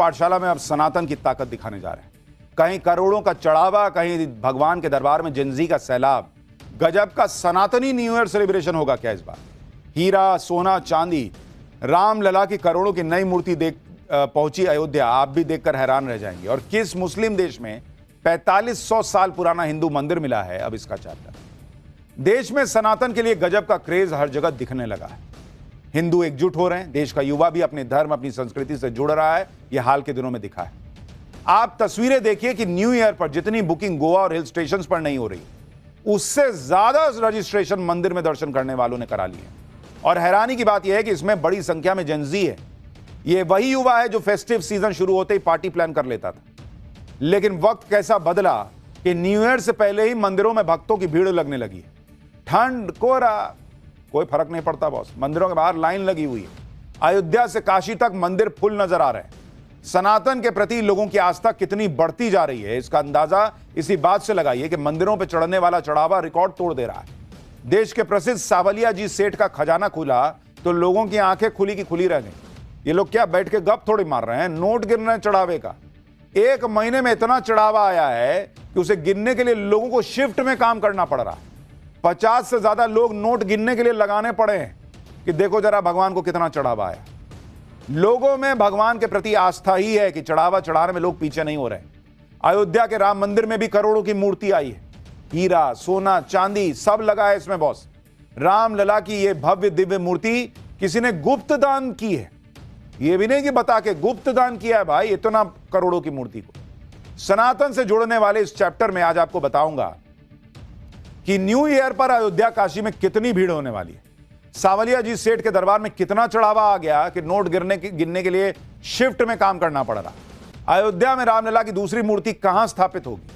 पाठशाला में अब सनातन की ताकत दिखाने जा रहे हैं। कहीं करोड़ों का चढ़ावा, कहीं भगवान के दरबार में जेनजी का सैलाब। गजब का सनातनी न्यू ईयर सेलिब्रेशन होगा क्या इस बार? हीरा, सोना, चांदी, राम लला की करोड़ों की नई मूर्ति देख पहुंची अयोध्या। आप भी देखकर हैरान रह जाएंगे। और किस मुस्लिम देश में 4500 साल पुराना हिंदू मंदिर मिला है, अब इसका चैप्टर। देश में सनातन के लिए गजब का क्रेज हर जगह दिखने लगा है। हिंदू एकजुट हो रहे हैं, देश का युवा भी अपने धर्म, अपनी संस्कृति से जुड़ रहा है। यह हाल के दिनों में दिखा है। आप तस्वीरें देखिए कि न्यू ईयर पर जितनी बुकिंग गोवा और हिल स्टेशन पर नहीं हो रही, उससे ज्यादा रजिस्ट्रेशन मंदिर में दर्शन करने वालों ने करा लिए। और हैरानी की बात यह है कि इसमें बड़ी संख्या में जेनजी है। यह वही युवा है जो फेस्टिव सीजन शुरू होते ही पार्टी प्लान कर लेता था। लेकिन वक्त कैसा बदला कि न्यू ईयर से पहले ही मंदिरों में भक्तों की भीड़ लगने लगी है। ठंड, कोहरा, कोई फर्क नहीं पड़ता बॉस, मंदिरों के बाहर लाइन लगी हुई है। अयोध्या से काशी तक मंदिर फुल नजर आ रहे हैं। सनातन के प्रति लोगों की आस्था कितनी बढ़ती जा रही है, इसका अंदाजा इसी बात से लगाइए कि मंदिरों पर चढ़ने वाला चढ़ावा रिकॉर्ड तोड़ दे रहा है। देश के प्रसिद्ध सावलिया जी सेठ का खजाना खुला तो लोगों की आंखें खुली की खुली रह गई। ये लोग क्या बैठ के गप थोड़ी मार रहे हैं, नोट गिन रहे हैं चढ़ावे का। एक महीने में इतना चढ़ावा आया है कि उसे गिनने के लिए लोगों को शिफ्ट में काम करना पड़ रहा है। 50 से ज्यादा लोग नोट गिनने के लिए लगाने पड़े हैं कि देखो जरा भगवान को कितना चढ़ावा आया। लोगों में भगवान के प्रति आस्था ही है कि चढ़ावा चढ़ाने में लोग पीछे नहीं हो रहे। अयोध्या के राम मंदिर में भी करोड़ों की मूर्ति आई है। हीरा, सोना, चांदी सब लगा है इसमें बॉस। राम लला की यह भव्य दिव्य मूर्ति किसी ने गुप्त दान की है। यह भी नहीं कि बता के गुप्त दान किया है भाई, इतना करोड़ों की मूर्ति को। सनातन से जुड़ने वाले इस चैप्टर में आज आपको बताऊंगा कि न्यू ईयर पर अयोध्या काशी में कितनी भीड़ होने वाली है। सावलिया जी सेठ के दरबार में कितना चढ़ावा आ गया कि नोट गिनने के लिए शिफ्ट में काम करना पड़ रहा। अयोध्या में रामलला की दूसरी मूर्ति कहां स्थापित होगी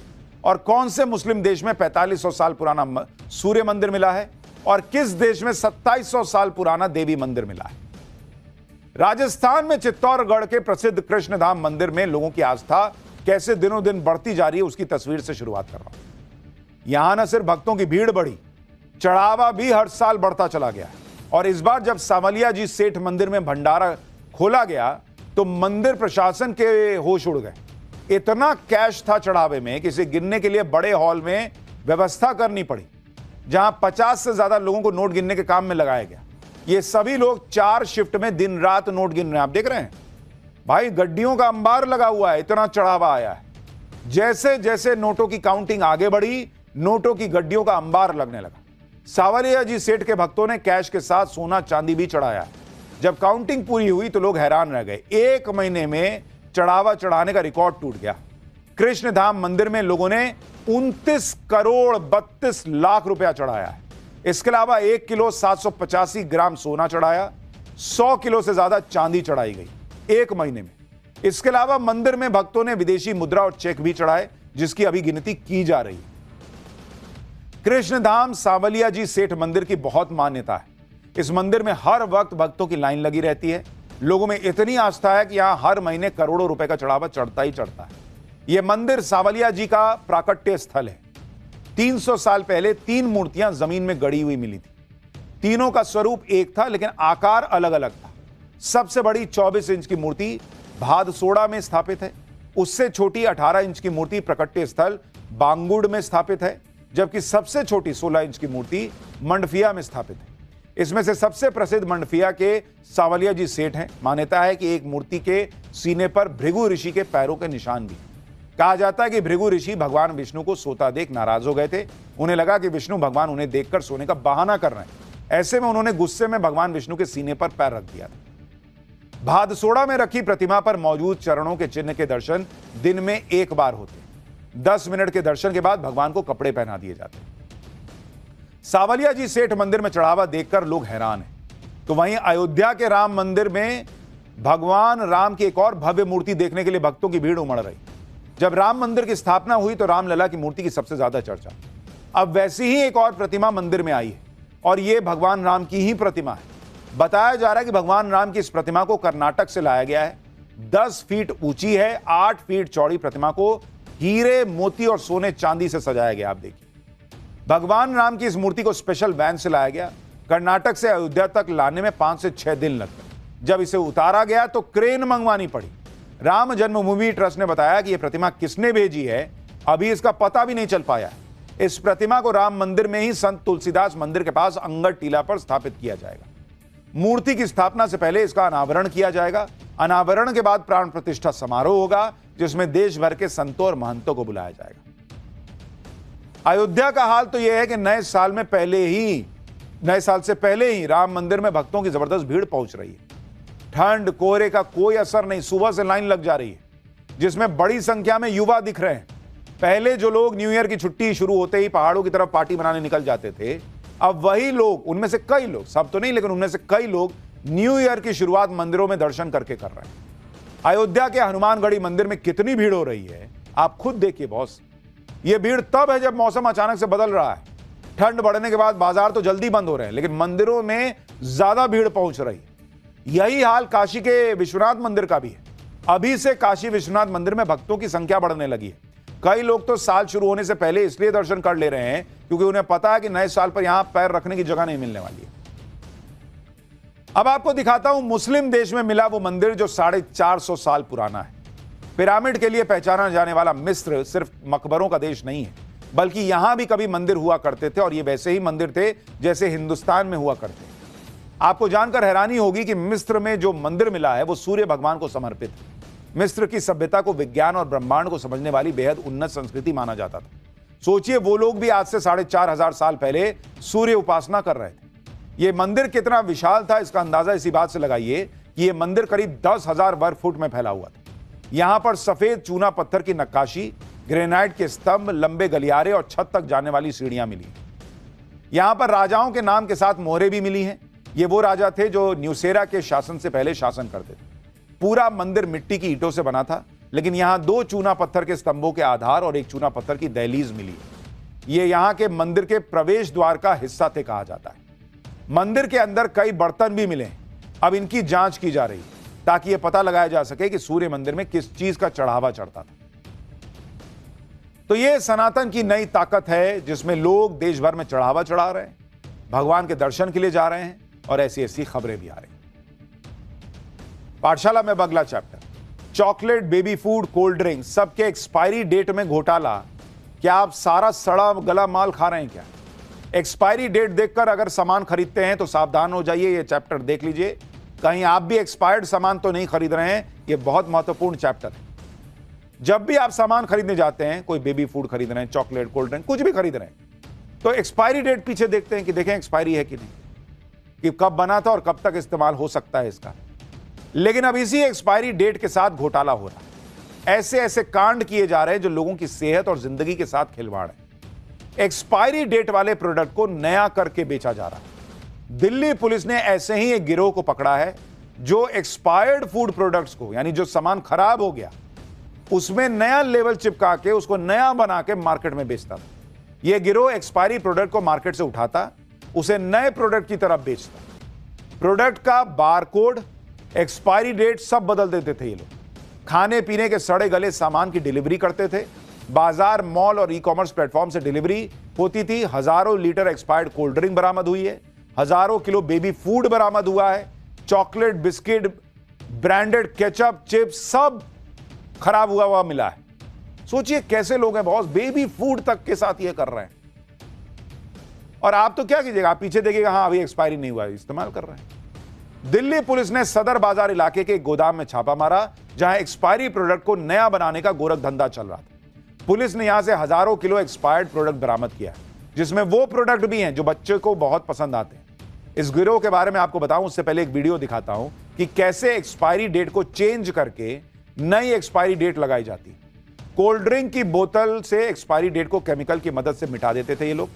और कौन से मुस्लिम देश में 4500 साल पुराना सूर्य मंदिर मिला है और किस देश में 2700 साल पुराना देवी मंदिर मिला है। राजस्थान में चित्तौड़गढ़ के प्रसिद्ध कृष्णधाम मंदिर में लोगों की आस्था कैसे दिनों दिन बढ़ती जा रही है, उसकी तस्वीर से शुरुआत कर रहा हूं। यहां न सिर्फ भक्तों की भीड़ बढ़ी, चढ़ावा भी हर साल बढ़ता चला गया। और इस बार जब सावलिया जी सेठ मंदिर में भंडारा खोला गया तो मंदिर प्रशासन के होश उड़ गए। इतना कैश था चढ़ावे में कि इसे गिनने के लिए बड़े हॉल में व्यवस्था करनी पड़ी, जहां 50 से ज्यादा लोगों को नोट गिनने के काम में लगाया गया। ये सभी लोग 4 शिफ्ट में दिन रात नोट गिन रहे हैं। आप देख रहे हैं भाई, गड्डियों का अंबार लगा हुआ है, इतना चढ़ावा आया है। जैसे जैसे नोटों की काउंटिंग आगे बढ़ी, नोटों की गड्डियों का अंबार लगने लगा। सावलिया जी सेठ के भक्तों ने कैश के साथ सोना चांदी भी चढ़ाया है। जब काउंटिंग पूरी हुई तो लोग हैरान रह गए। एक महीने में चढ़ावा चढ़ाने का रिकॉर्ड टूट गया। कृष्णधाम मंदिर में लोगों ने 29 करोड़ 32 लाख रुपया चढ़ाया है। इसके अलावा 1 किलो 785 ग्राम सोना चढ़ाया, 100 किलो से ज्यादा चांदी चढ़ाई गई एक महीने में। इसके अलावा मंदिर में भक्तों ने विदेशी मुद्रा और चेक भी चढ़ाए, जिसकी अभी गिनती की जा रही है। कृष्णधाम सावलिया जी सेठ मंदिर की बहुत मान्यता है। इस मंदिर में हर वक्त भक्तों की लाइन लगी रहती है। लोगों में इतनी आस्था है कि यहां हर महीने करोड़ों रुपए का चढ़ावा चढ़ता ही चढ़ता है। यह मंदिर सावलिया जी का प्राकट्य स्थल है। 300 साल पहले 3 मूर्तियां जमीन में गड़ी हुई मिली थी। तीनों का स्वरूप एक था लेकिन आकार अलग अलग था। सबसे बड़ी 24 इंच की मूर्ति भादसोड़ा में स्थापित है। उससे छोटी 18 इंच की मूर्ति प्राकट्य स्थल बांगुड़ में स्थापित है, जबकि सबसे छोटी 16 इंच की मूर्ति मंडफिया में स्थापित है। इसमें से सबसे प्रसिद्ध मंडफिया के सावलिया जी सेठ हैं। मान्यता है कि एक मूर्ति के सीने पर भृगु ऋषि के पैरों के निशान भी। कहा जाता है कि भृगु ऋषि भगवान विष्णु को सोता देख नाराज हो गए थे। उन्हें लगा कि विष्णु भगवान उन्हें देखकर सोने का बहाना कर रहे हैं। ऐसे में उन्होंने गुस्से में भगवान विष्णु के सीने पर पैर रख दिया था। भादसोड़ा में रखी प्रतिमा पर मौजूद चरणों के चिन्ह के दर्शन दिन में एक बार होते। 10 मिनट के दर्शन के बाद भगवान को कपड़े पहना दिए जाते हैं। सावलिया जी सेठ मंदिर में चढ़ावा देखकर लोग हैरान हैं। तो वहीं अयोध्या के राम मंदिर में भगवान राम की एक और भव्य मूर्ति देखने के लिए भक्तों की भीड़ उमड़ रही। जब राम मंदिर की स्थापना हुई तो रामलला की मूर्ति की सबसे ज्यादा चर्चा। अब वैसी ही एक और प्रतिमा मंदिर में आई है और यह भगवान राम की ही प्रतिमा है। बताया जा रहा है कि भगवान राम की इस प्रतिमा को कर्नाटक से लाया गया है। 10 फीट ऊंची है, 8 फीट चौड़ी प्रतिमा को हीरे, मोती और सोने चांदी से सजाया गया। आप देखिए, भगवान राम की इस मूर्ति को स्पेशल वैन से लाया गया। कर्नाटक से अयोध्या तक लाने में 5 से 6 दिन लगते। जब इसे उतारा गया तो क्रेन मंगवानी पड़ी। राम जन्मभूमि ट्रस्ट ने बताया कि यह प्रतिमा किसने भेजी है अभी इसका पता भी नहीं चल पाया। इस प्रतिमा को राम मंदिर में ही संत तुलसीदास मंदिर के पास अंगद टीला पर स्थापित किया जाएगा। मूर्ति की स्थापना से पहले इसका अनावरण किया जाएगा। अनावरण के बाद प्राण प्रतिष्ठा समारोह होगा, जिसमें देश भर के संतों और महंतों को बुलाया जाएगा। अयोध्या का हाल तो यह है कि नए साल से पहले ही राम मंदिर में भक्तों की जबरदस्त भीड़ पहुंच रही है। ठंड कोहरे का कोई असर नहीं, सुबह से लाइन लग जा रही है, जिसमें बड़ी संख्या में युवा दिख रहे हैं। पहले जो लोग न्यू ईयर की छुट्टी शुरू होते ही पहाड़ों की तरफ पार्टी मनाने निकल जाते थे, अब वही लोग, उनमें से कई लोग, सब तो नहीं लेकिन उनमें से कई लोग न्यू ईयर की शुरुआत मंदिरों में दर्शन करके कर रहे हैं। अयोध्या के हनुमानगढ़ी मंदिर में कितनी भीड़ हो रही है आप खुद देखिए बॉस। यह भीड़ तब है जब मौसम अचानक से बदल रहा है। ठंड बढ़ने के बाद बाजार तो जल्दी बंद हो रहे हैं, लेकिन मंदिरों में ज्यादा भीड़ पहुंच रही है। यही हाल काशी के विश्वनाथ मंदिर का भी है। अभी से काशी विश्वनाथ मंदिर में भक्तों की संख्या बढ़ने लगी है। कई लोग तो साल शुरू होने से पहले इसलिए दर्शन कर ले रहे हैं क्योंकि उन्हें पता है कि नए साल पर यहां पैर रखने की जगह नहीं मिलने वाली है। अब आपको दिखाता हूं मुस्लिम देश में मिला वो मंदिर जो 450 साल पुराना है। पिरामिड के लिए पहचाना जाने वाला मिस्र सिर्फ मकबरों का देश नहीं है, बल्कि यहां भी कभी मंदिर हुआ करते थे और ये वैसे ही मंदिर थे जैसे हिंदुस्तान में हुआ करते। आपको जानकर हैरानी होगी कि मिस्र में जो मंदिर मिला है वो सूर्य भगवान को समर्पित है। मिस्र की सभ्यता को विज्ञान और ब्रह्मांड को समझने वाली बेहद उन्नत संस्कृति माना जाता था। सोचिए वो लोग भी आज से 4500 साल पहले सूर्य उपासना कर रहे थे। यह मंदिर कितना विशाल था इसका अंदाजा इसी बात से लगाइए कि यह मंदिर करीब 10,000 वर्ग फुट में फैला हुआ था। यहां पर सफेद चूना पत्थर की नक्काशी, ग्रेनाइट के स्तंभ, लंबे गलियारे और छत तक जाने वाली सीढ़ियां मिली। यहां पर राजाओं के नाम के साथ मोहरें भी मिली हैं। ये वो राजा थे जो न्यूसेरा के शासन से पहले शासन करते थे। पूरा मंदिर मिट्टी की ईंटों से बना था, लेकिन यहां 2 चूना पत्थर के स्तंभों के आधार और 1 चूना पत्थर की दहलीज मिली। ये यहां के मंदिर के प्रवेश द्वार का हिस्सा थे कहा जाता है। मंदिर के अंदर कई बर्तन भी मिले। अब इनकी जांच की जा रही है ताकि यह पता लगाया जा सके कि सूर्य मंदिर में किस चीज का चढ़ावा चढ़ता था। तो यह सनातन की नई ताकत है जिसमें लोग देश भर में चढ़ावा चढ़ा रहे हैं, भगवान के दर्शन के लिए जा रहे हैं और ऐसी ऐसी खबरें भी आ रही हैं। पाठशाला में अगला chapter, chocolate, baby food, cold drink, सबके एक्सपायरी डेट में घोटाला। क्या आप सारा सड़ा गला माल खा रहे हैं क्या? एक्सपायरी डेट देखकर अगर सामान खरीदते हैं तो सावधान हो जाइए। यह चैप्टर देख लीजिए, कहीं आप भी एक्सपायर्ड सामान तो नहीं खरीद रहे हैं। यह बहुत महत्वपूर्ण चैप्टर है। जब भी आप सामान खरीदने जाते हैं, कोई बेबी फूड खरीद रहे हैं, चॉकलेट, कोल्ड ड्रिंक, कुछ भी खरीद रहे हैं, तो एक्सपायरी डेट पीछे देखते हैं कि देखें एक्सपायरी है कि नहीं, कि कब बना था और कब तक इस्तेमाल हो सकता है इसका। लेकिन अब इसी एक्सपायरी डेट के साथ घोटाला हो रहा है। ऐसे ऐसे कांड किए जा रहे हैं जो लोगों की सेहत और जिंदगी के साथ खिलवाड़ है। एक्सपायरी डेट वाले प्रोडक्ट को नया करके बेचा जा रहा है। दिल्ली पुलिस ने ऐसे ही एक गिरोह को पकड़ा है जो एक्सपायर्ड फूड प्रोडक्ट्स को, यानी जो सामान खराब हो गया उसमें नया लेवल चिपका के उसको नया बना के मार्केट में बेचता था। यह गिरोह एक्सपायरी प्रोडक्ट को मार्केट से उठाता, उसे नए प्रोडक्ट की तरफ बेचता। प्रोडक्ट का बारकोड, एक्सपायरी डेट सब बदल देते थे ये लोग। खाने पीने के सड़े गले सामान की डिलीवरी करते थे। बाजार, मॉल और ई-कॉमर्स प्लेटफॉर्म से डिलीवरी होती थी। हजारों लीटर एक्सपायर्ड कोल्ड ड्रिंक बरामद हुई है। हजारों किलो बेबी फूड बरामद हुआ है। Chocolate, biscuit, branded ketchup, chips सब खराब हुआ मिला है। सोचिए कैसे लोग हैं बॉस, बेबी फूड तक के साथ ये कर रहे हैं। और आप तो क्या कीजिएगा, आप पीछे देखिएगा, हाँ अभी एक्सपायरी नहीं हुआ, इस्तेमाल कर रहे हैं। दिल्ली पुलिस ने सदर बाजार इलाके के गोदाम में छापा मारा जहां एक्सपायरी प्रोडक्ट को नया बनाने का गोरख धंधा चल रहा था। पुलिस ने यहां से हजारों किलो एक्सपायर्ड प्रोडक्ट बरामद किया, जिसमें वो प्रोडक्ट भी हैं जो बच्चे को बहुत पसंद आते हैं। इस गिरोह के बारे में आपको बताऊं उससे पहले एक वीडियो दिखाता हूं कि कैसे एक्सपायरी डेट को चेंज करके नई एक्सपायरी डेट लगाई जाती है। कोल्ड ड्रिंक की बोतल से एक्सपायरी डेट को केमिकल की मदद से मिटा देते थे ये लोग,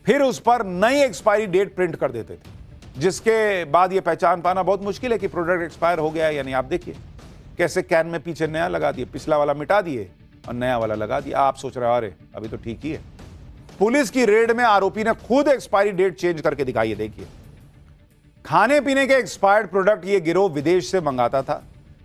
फिर उस पर नई एक्सपायरी डेट प्रिंट कर देते थे, जिसके बाद यह पहचान पाना बहुत मुश्किल है कि प्रोडक्ट एक्सपायर हो गया है या नहीं। आप देखिए कैसे कैन में पीछे नया लगा दिए, पिछला वाला मिटा दिए और नया वाला लगा दिया। आप सोच रहे हो अरे अभी तो ठीक ही है। पुलिस की रेड में आरोपी ने खुद एक्सपायरी डेट चेंज करके दिखाई है। देखिए, खाने पीने के एक्सपायर्ड प्रोडक्ट ये गिरोह विदेश से मंगाता था,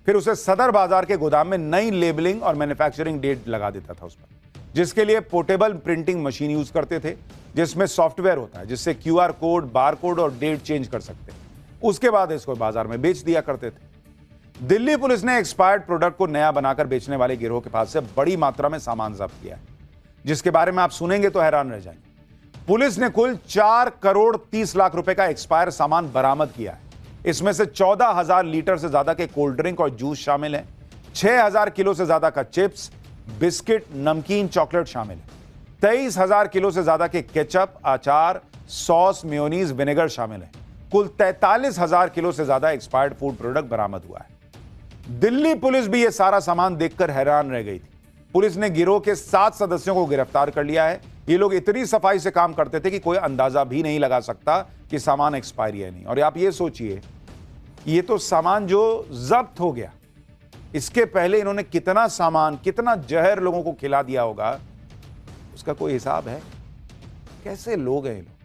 फिर उसे सदर बाजार के गोदाम में नई लेबलिंग और मैन्युफैक्चरिंग डेट लगा देता था उस पर, जिसके लिए पोर्टेबल प्रिंटिंग मशीन यूज करते थे, जिसमें सॉफ्टवेयर होता है जिससे क्यूआर कोड, बार कोड और डेट चेंज कर सकते हैं। उसके बाद इसको बाजार में बेच दिया करते थे। दिल्ली पुलिस ने एक्सपायर्ड प्रोडक्ट को नया बनाकर बेचने वाले गिरोह के पास से बड़ी मात्रा में सामान जब्त किया है, जिसके बारे में आप सुनेंगे तो हैरान रह जाएंगे। पुलिस ने कुल 4 करोड़ 30 लाख रुपए का एक्सपायर सामान बरामद किया है। इसमें से 14,000 लीटर से ज्यादा के कोल्ड ड्रिंक और जूस शामिल हैं। 6,000 किलो से ज्यादा का चिप्स, बिस्किट, नमकीन, चॉकलेट शामिल है। 23,000 किलो से ज्यादा के केचप, अचार, सॉस, मेयोनीज, विनेगर शामिल है। कुल 43,000 किलो से ज्यादा एक्सपायर्ड फूड प्रोडक्ट बरामद हुआ है। दिल्ली पुलिस भी यह सारा सामान देखकर हैरान रह गई थी। पुलिस ने गिरोह के 7 सदस्यों को गिरफ्तार कर लिया है। ये लोग इतनी सफाई से काम करते थे कि कोई अंदाजा भी नहीं लगा सकता कि सामान एक्सपायरी है नहीं। और आप ये सोचिए, ये तो सामान जो जब्त हो गया, इसके पहले इन्होंने कितना सामान, कितना जहर लोगों को खिला दिया होगा, उसका कोई हिसाब है? कैसे लोग हैं ये लोग?